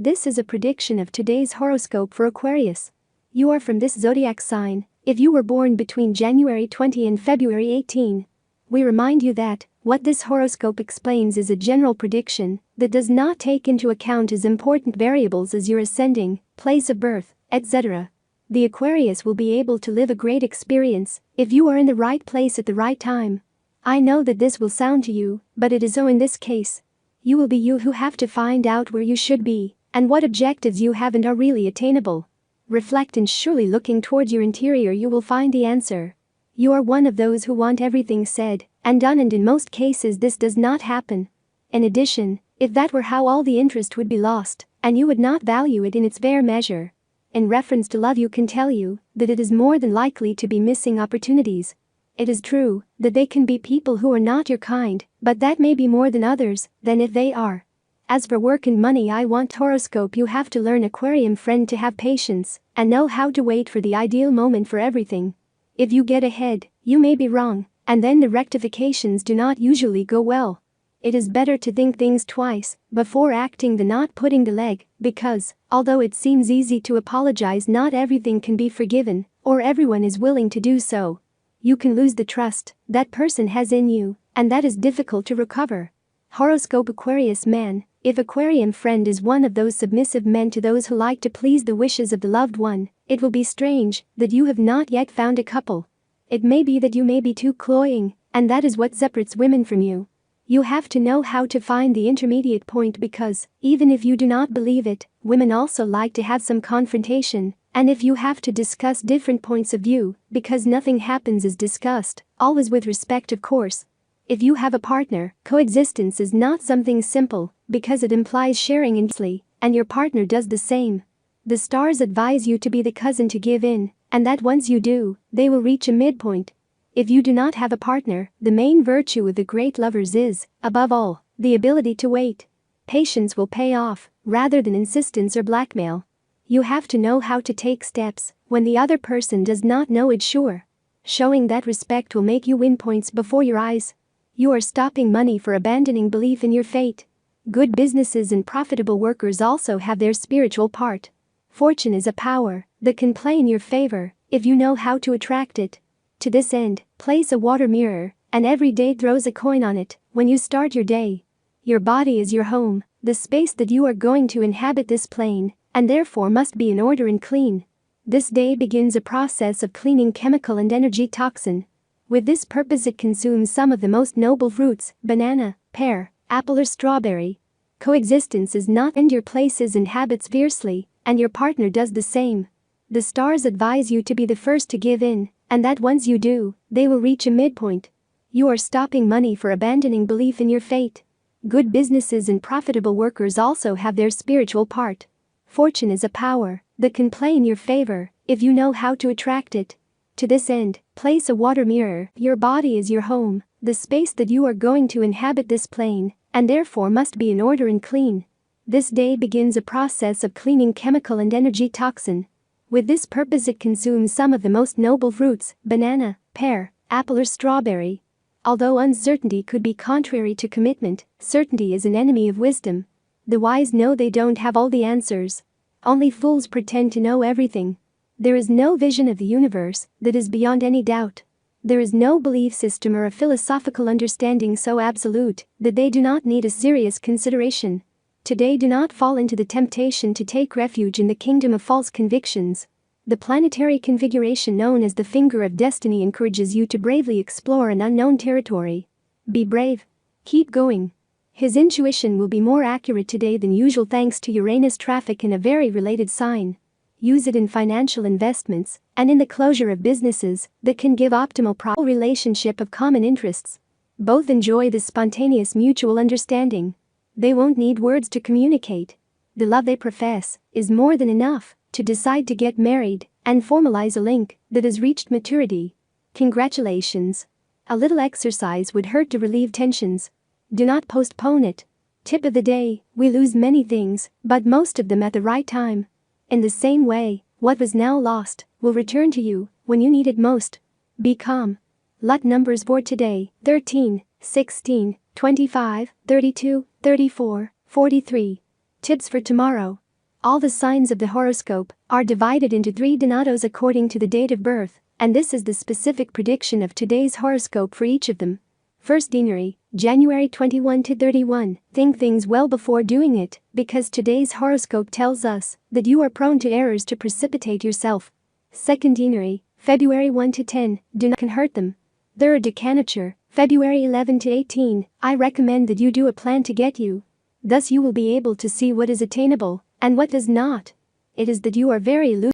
This is a prediction of today's horoscope for Aquarius. You are from this zodiac sign if you were born between January 20 and February 18. We remind you that what this horoscope explains is a general prediction that does not take into account as important variables as your ascending, place of birth, etc. The Aquarius will be able to live a great experience if you are in the right place at the right time. I know that this will sound to you, but it is so in this case. You will be you who have to find out where you should be and what objectives you have and are really attainable. Reflect, and surely looking towards your interior you will find the answer. You are one of those who want everything said and done, and in most cases this does not happen. In addition, if that were how, all the interest would be lost and you would not value it in its fair measure. In reference to love, you can tell you that it is more than likely to be missing opportunities. It is true that they can be people who are not your kind, but that may be more than others than if they are. As for work and money, I want horoscope you have to learn, Aquarium friend, to have patience and know how to wait for the ideal moment for everything. If you get ahead, you may be wrong, and then the rectifications do not usually go well. It is better to think things twice before acting than not putting the leg, because, although it seems easy to apologize, not everything can be forgiven, or everyone is willing to do so. You can lose the trust that person has in you, and that is difficult to recover. Horoscope Aquarius man, if Aquarium friend is one of those submissive men to those who like to please the wishes of the loved one, it will be strange that you have not yet found a couple. It may be that you may be too cloying, and that is what separates women from you. You have to know how to find the intermediate point, because, even if you do not believe it, women also like to have some confrontation, and if you have to discuss different points of view, because nothing happens as discussed, always with respect of course. If you have a partner, coexistence is not something simple, because it implies sharing intensely, and your partner does the same. The stars advise you to be the cousin to give in, and that once you do, they will reach a midpoint. If you do not have a partner, the main virtue of the great lovers is, above all, the ability to wait. Patience will pay off, rather than insistence or blackmail. You have to know how to take steps when the other person does not know it. Sure. Showing that respect will make you win points before your eyes. You are stopping money for abandoning belief in your fate. Good businesses and profitable workers also have their spiritual part. Fortune is a power that can play in your favor if you know how to attract it. To this end, place a water mirror, and every day throws a coin on it when you start your day. Your body is your home, the space that you are going to inhabit this plane, and therefore must be in order and clean. This day begins a process of cleaning chemical and energy toxin. With this purpose it consumes some of the most noble fruits, banana, pear, apple or strawberry. Coexistence is not, and your place is inhabits fiercely, and your partner does the same. The stars advise you to be the first to give in, and that once you do, they will reach a midpoint. You are stopping money for abandoning belief in your fate. Good businesses and profitable workers also have their spiritual part. Fortune is a power that can play in your favor if you know how to attract it. To this end, place a water mirror. Your body is your home, the space that you are going to inhabit this plane, and therefore must be in order and clean. This day begins a process of cleaning chemical and energy toxin. With this purpose it consumes some of the most noble fruits, banana, pear, apple or strawberry. Although uncertainty could be contrary to commitment, certainty is an enemy of wisdom. The wise know they don't have all the answers. Only fools pretend to know everything. There is no vision of the universe that is beyond any doubt. There is no belief system or a philosophical understanding so absolute that they do not need a serious consideration. Today do not fall into the temptation to take refuge in the kingdom of false convictions. The planetary configuration known as the finger of destiny encourages you to bravely explore an unknown territory. Be brave. Keep going. His intuition will be more accurate today than usual thanks to Uranus traffic in a very related sign. Use it in financial investments and in the closure of businesses that can give optimal relationship of common interests. Both enjoy this spontaneous mutual understanding. They won't need words to communicate. The love they profess is more than enough to decide to get married and formalize a link that has reached maturity. Congratulations. A little exercise would hurt to relieve tensions. Do not postpone it. Tip of the day: we lose many things, but most of them at the right time. In the same way, what was now lost will return to you when you need it most. Be calm. Luck numbers for today: 13, 16, 25, 32, 34, 43. Tips for tomorrow: All the signs of the horoscope are divided into 3 donatos according to the date of birth, and this is the specific prediction of today's horoscope for each of them. First deanery, January 21 to 31. Think things well before doing it, because today's horoscope tells us that you are prone to errors to precipitate yourself. Second deanery, February 1 to 10. Do not can hurt them. Third decanature, February 11 to 18. I recommend that you do a plan to get you. Thus you will be able to see what is attainable and what does not. It is that you are very loose.